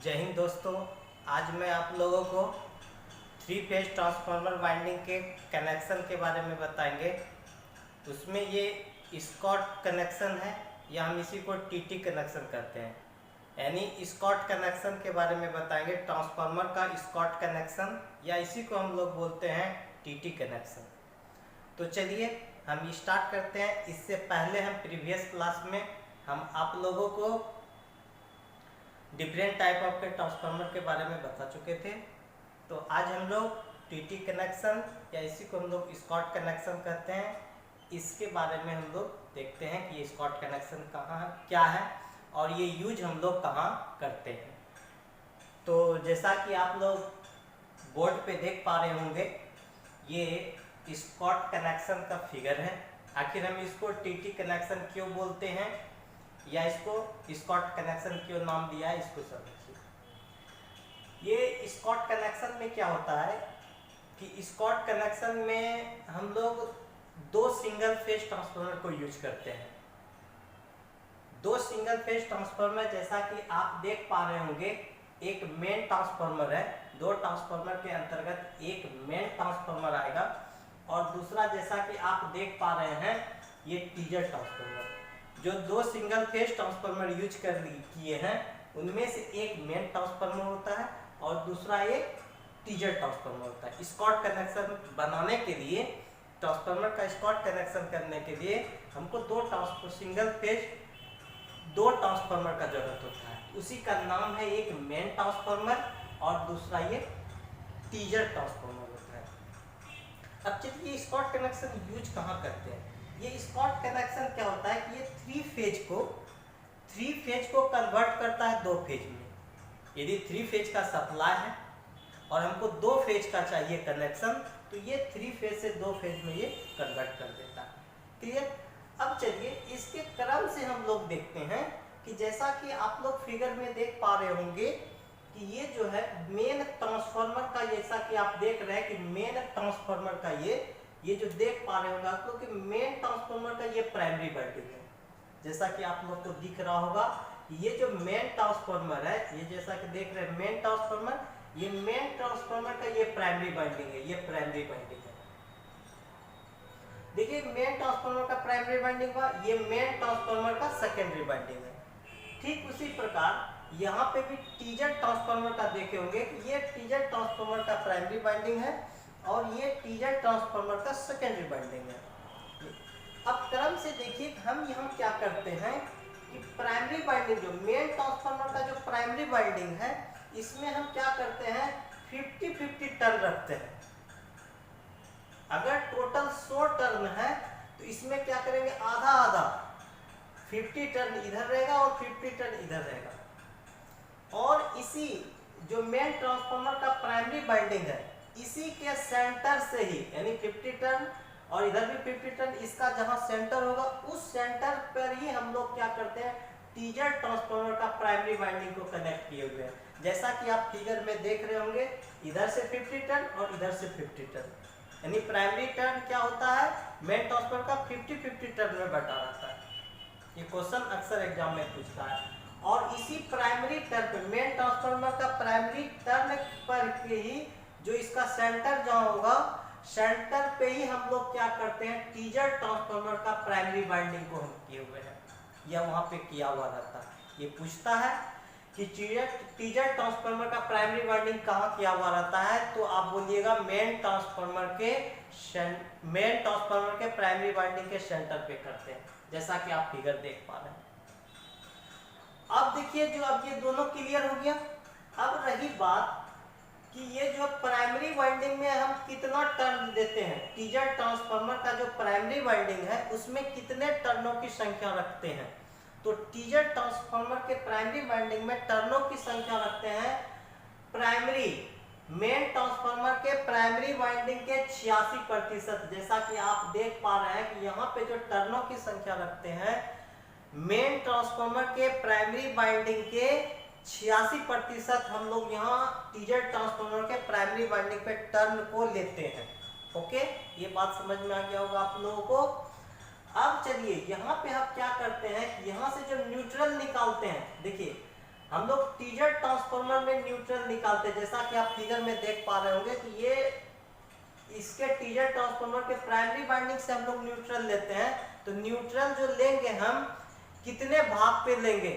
जय हिंद दोस्तों। आज मैं आप लोगों को थ्री फेज ट्रांसफार्मर वाइंडिंग के कनेक्शन के बारे में बताएंगे। उसमें ये स्कॉट कनेक्शन है या हम इसी को टीटी कनेक्शन कहते हैं, यानी स्कॉट कनेक्शन के बारे में बताएंगे। ट्रांसफार्मर का स्कॉट कनेक्शन या इसी को हम लोग बोलते हैं टीटी कनेक्शन। तो चलिए हम स्टार्ट करते हैं। इससे पहले हम प्रीवियस क्लास में हम आप लोगों को डिफरेंट टाइप ऑफ के ट्रांसफार्मर के बारे में बता चुके थे। तो आज हम लोग टीटी कनेक्शन या इसी को हम लोग स्कॉट कनेक्शन कहते हैं, इसके बारे में हम लोग देखते हैं कि ये स्कॉट कनेक्शन कहाँ है, क्या है और ये यूज हम लोग कहाँ करते हैं। तो जैसा कि आप लोग बोर्ड पे देख पा रहे होंगे, ये स्कॉट कनेक्शन का फिगर है। आखिर हम इसको टीटी कनेक्शन क्यों बोलते हैं या इसको स्कॉट कनेक्शन क्यों नाम दिया है, इसको समझिए। ये स्कॉट कनेक्शन में क्या होता है कि स्कॉट कनेक्शन में हम लोग दो सिंगल फेज ट्रांसफार्मर को यूज करते हैं। दो सिंगल फेज ट्रांसफार्मर, जैसा कि आप देख पा रहे होंगे, एक मेन ट्रांसफार्मर है। दो ट्रांसफार्मर के अंतर्गत एक मेन ट्रांसफार्मर आएगा और दूसरा, जैसा कि आप देख पा रहे हैं, ये टीजर ट्रांसफार्मर। जो दो सिंगल फेज ट्रांसफार्मर यूज किए हैं उनमें से एक मेन ट्रांसफार्मर होता है और दूसरा एक टीजर ट्रांसफार्मर होता है। स्कॉट कनेक्शन बनाने के लिए, ट्रांसफार्मर का स्कॉट कनेक्शन करने के लिए हमको सिंगल फेज दो ट्रांसफार्मर का जरूरत होता है। उसी का नाम है, एक मेन ट्रांसफार्मर और दूसरा ये टीजर ट्रांसफार्मर होता है। अब चलिए स्कॉट कनेक्शन यूज कहाँ करते हैं। ये स्कॉट कनेक्शन क्या होता है कि ये थ्री फेज को कन्वर्ट करता है दो फेज में। यदि थ्री फेज का सप्लाई है और हमको दो फेज का चाहिए कनेक्शन, तो ये थ्री फेज से दो फेज में ये कन्वर्ट कर देता है। क्लियर। अब चलिए इसके क्रम से हम लोग देखते हैं कि जैसा कि आप लोग फिगर में देख पा रहे होंगे कि ये जो है मेन ट्रांसफार्मर का, जैसा कि आप देख रहे हैं कि मेन ट्रांसफार्मर का ये जो देख पा रहे होंगे आप लोग कि मेन ट्रांसफार्मर का ये प्राइमरी वाइंडिंग है। जैसा कि आप लोग को दिख रहा होगा, ये जो मेन ट्रांसफार्मर है, ये जैसा कि देख रहे हैं मेन ट्रांसफार्मर, ये मेन ट्रांसफार्मर का ये प्राइमरी वाइंडिंग है, ये प्राइमरी वाइंडिंग है। देखिए मेन ट्रांसफार्मर का प्राइमरी वाइंडिंग हुआ, ये मेन ट्रांसफार्मर का सेकेंडरी वाइंडिंग है। ठीक उसी प्रकार यहाँ पे भी टीजर ट्रांसफार्मर का देखे होंगे कि ये टीजर ट्रांसफार्मर का प्राइमरी वाइंडिंग है और ये टीजर ट्रांसफार्मर का सेकेंडरी वाइंडिंग है। अब क्रम से देखिए हम यहाँ क्या करते हैं कि प्राइमरी वाइंडिंग, जो मेन ट्रांसफार्मर का जो प्राइमरी वाइंडिंग है, इसमें हम क्या करते हैं 50-50 टर्न रखते हैं। अगर टोटल 100 टर्न है तो इसमें क्या करेंगे, आधा आधा 50 टर्न इधर रहेगा और 50 टर्न इधर रहेगा। और इसी जो मेन ट्रांसफार्मर का प्राइमरी वाइंडिंग है, इसी के सेंटर से ही, यानी 50 टर्न और इधर भी 50 टर्न, इसका जहां सेंटर होगा उस सेंटर पर ही हम लोग क्या करते हैं, टीजर ट्रांसफार्मर का प्राइमरी वाइंडिंग को कनेक्ट किए हुए हैं। जैसा कि आप फिगर में देख रहे होंगे, इधर से 50 टर्न और इधर से 50 टर्न, यानी प्राइमरी टर्न क्या होता है, मेन ट्रांसफार्मर का 50-50 टर्न में बटा रहता है। ये क्वेश्चन अक्सर एग्जाम में पूछता है। और इसी प्राइमरी टर्न, मेन ट्रांसफार्मर का प्राइमरी टर्न पर ही जो इसका सेंटर जहां होगा, सेंटर पे ही हम लोग क्या करते हैं, टीजर ट्रांसफार्मर का प्राइमरी वाइंडिंग को हम किए हुए हैं या वहां पे किया हुआ रहता है। ये पूछता है कि टीजर ट्रांसफार्मर का प्राइमरी वाइंडिंग कहाँ किया हुआ रहता है, तो आप बोलिएगा मेन ट्रांसफार्मर के प्राइमरी वाइंडिंग के सेंटर पे करते हैं, जैसा कि आप फिगर देख पा रहे हैं। अब देखिए जो अब ये दोनों क्लियर हो गया। अब रही बात कि ये जो प्राइमरी वाइंडिंग में हम कितना टर्न देते हैं, टीजर ट्रांसफार्मर का जो प्राइमरी वाइंडिंग है उसमें कितने टर्नों की संख्या रखते हैं। तो टीजर ट्रांसफार्मर के प्राइमरी वाइंडिंग में टर्नों की संख्या रखते हैं प्राइमरी मेन ट्रांसफार्मर के प्राइमरी वाइंडिंग के 86%। जैसा कि आप देख पा रहे हैं कि यहाँ पे जो टर्नों की संख्या रखते हैं, मेन ट्रांसफार्मर के प्राइमरी वाइंडिंग के 86% हम लोग यहाँ टीजर ट्रांसफार्मर के प्राइमरी वाइंडिंग पे टर्न को लेते हैं। ओके, ये बात समझ में आ गया होगा आप लोगों को। अब चलिए यहाँ पे हम क्या करते हैं, यहाँ से जो न्यूट्रल निकालते हैं, देखिए हम लोग टीजर ट्रांसफार्मर में न्यूट्रल निकालते हैं, जैसा कि आप फिगर में देख पा रहे होंगे कि ये इसके टीजर ट्रांसफार्मर के प्राइमरी वाइंडिंग से हम लोग न्यूट्रल लेते हैं। तो न्यूट्रल जो लेंगे हम कितने भाग पे लेंगे,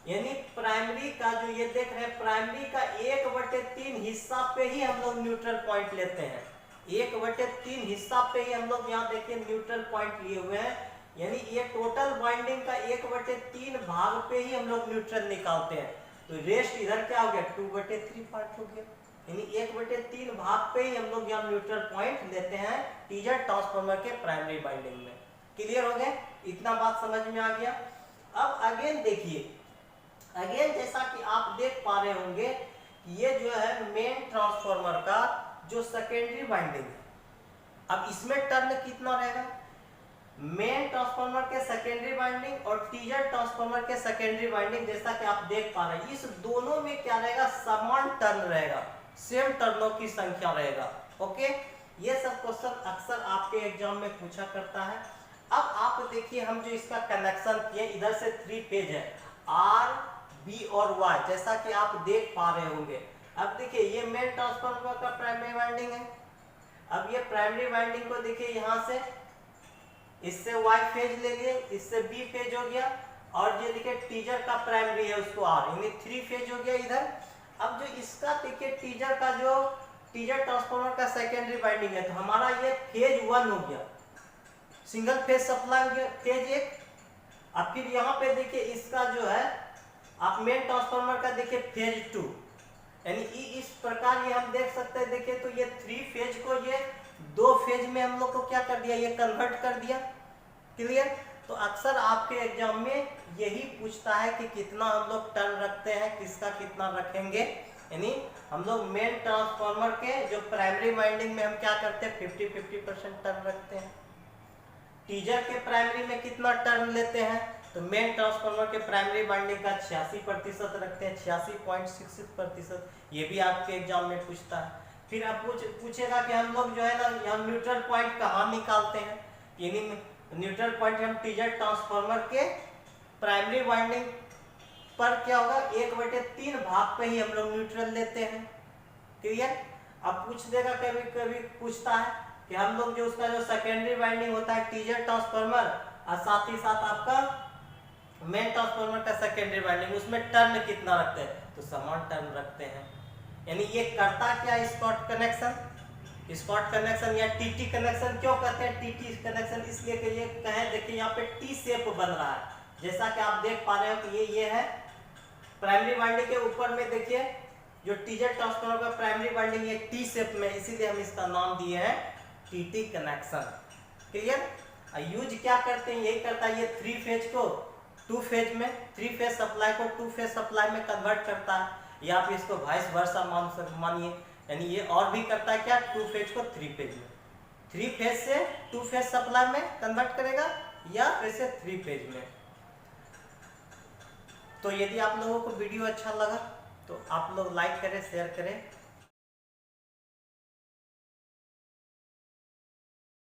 यानी प्राइमरी का जो ये देख रहे हैं प्राइमरी का 1/3 हिस्सा पे ही हम लोग न्यूट्रल पॉइंट लेते हैं। 1/3 हिस्सा पे ही हम लोग यहाँ देखिए न्यूट्रल पॉइंट लिए हुए हैं, यानी ये टोटल वाइंडिंग का 1/3 भाग पे ही हम लोग न्यूट्रल निकालते हैं। तो रेस्ट इधर क्या हो गया 2/3 पार्ट हो गया, यानी 1/3 भाग पे ही हम लोग यहाँ न्यूट्रल पॉइंट लेते हैं टीजर ट्रांसफार्मर के प्राइमरी वाइंडिंग में। क्लियर हो गए, इतना बात समझ में आ गया। अब अगेन देखिए, अगेन जैसा कि आप देख पा रहे होंगे ये जो है मेन ट्रांसफार्मर का जो सेकेंडरी वाइंडिंग है, अब इसमें टर्न कितना रहेगा, मेन ट्रांसफार्मर के सेकेंडरी वाइंडिंग और टीजर ट्रांसफार्मर के सेकेंडरी वाइंडिंग, जैसा कि आप देख पा रहे हैं इस दोनों में क्या रहेगा, समान टर्न रहेगा, सेम टर्नों की संख्या रहेगा। ओके, ये सब क्वेश्चन अक्सर आपके एग्जाम में पूछा करता है। अब आप देखिए हम जो इसका कनेक्शन किए, इधर से 3 फेज है आर बी और वाई, जैसा कि आप देख पा रहे होंगे। अब देखिए ये मेन ट्रांसफार्मर का प्राइमरी वाइंडिंग है। अब ये प्राइमरी वाइंडिंग को देखिए यहाँ से इससे वाई फेज ले लिए, इससे बी फेज हो गया, और ये देखिए टीजर का प्राइमरी है उसको आर, यानी 3 फेज हो गया इधर। अब जो इसका देखिए टीजर का जो टीजर ट्रांसफार्मर का सेकेंडरी वाइंडिंग है, तो हमारा ये फेज 1 हो गया, सिंगल फेज सप्लाई हो गया फेज 1। अब फिर यहाँ पे देखिए इसका जो है आप मेन ट्रांसफार्मर का देखिए फेज 2, यानी इस प्रकार ये हम देख सकते हैं। देखिए तो ये 3 फेज को ये 2 फेज में हम लोग को क्या कर दिया, ये कन्वर्ट कर दिया। क्लियर, तो अक्सर आपके एग्जाम में यही पूछता है कि कितना हम लोग टर्न रखते हैं, किसका कितना रखेंगे, यानी हम लोग मेन ट्रांसफार्मर के जो प्राइमरी वाइंडिंग में हम क्या करते हैं 50-50% टर्न रखते हैं। टीजर के प्राइमरी में कितना टर्न लेते हैं, तो मेन ट्रांसफार्मर के प्राइमरी वाइंडिंग का 86% रखते हैं, 86.66%, ये भी आपके एग्जाम में पूछता है। फिर आप पूछेगा कि हम लोग जो है ना यहाँ न्यूट्रल पॉइंट कहाँ निकालते हैं, यानी न्यूट्रल पॉइंट हम टीजर ट्रांसफार्मर के प्राइमरी वाइंडिंग पर क्या होगा 1/3 भाग पे ही हम लोग न्यूट्रल लेते हैं। क्लियर, अब पूछ देगा, कभी कभी पूछता है कि हम लोग जो उसका जो सेकेंडरी वाइंडिंग होता है टीजर ट्रांसफार्मर और साथ ही साथ आपका मेन ट्रांसफार्मर का सेकेंडरी वाइंडिंग, उसमें टर्न कितना रखते हैं, तो समान टर्न रखते हैं। यानी ये करता क्या स्कॉट कनेक्शन, स्कॉट कनेक्शन या टीटी कनेक्शन क्यों कहते हैं टीटी कनेक्शन, इसलिए कि ये कहें देखिए यहाँ पे टी शेप बन रहा है, जैसा कि आप देख पा रहे हो कि ये है प्राइमरी वाइंडिंग के ऊपर में देखिए जो टीजर ट्रांसफार्मर का प्राइमरी वाइंडिंग ये टी शेप में, इसीलिए हम इसका नाम दिए हैं टीटी कनेक्शन। क्लियर, यूज क्या करते हैं, यही करता है ये 3 फेज को 2 फेज में, 3 फेज सप्लाई को 2 फेज सप्लाई में कन्वर्ट करता है, या आप इसको वाइस वर्सा मानिए, यानी ये और भी करता है क्या 2 फेज को 3 फेज में, 3 फेज से 2 फेज सप्लाई में कन्वर्ट करेगा, या वैसे 3 फेज में। तो यदि आप लोगों को वीडियो अच्छा लगा तो आप लोग लाइक करें, शेयर करें।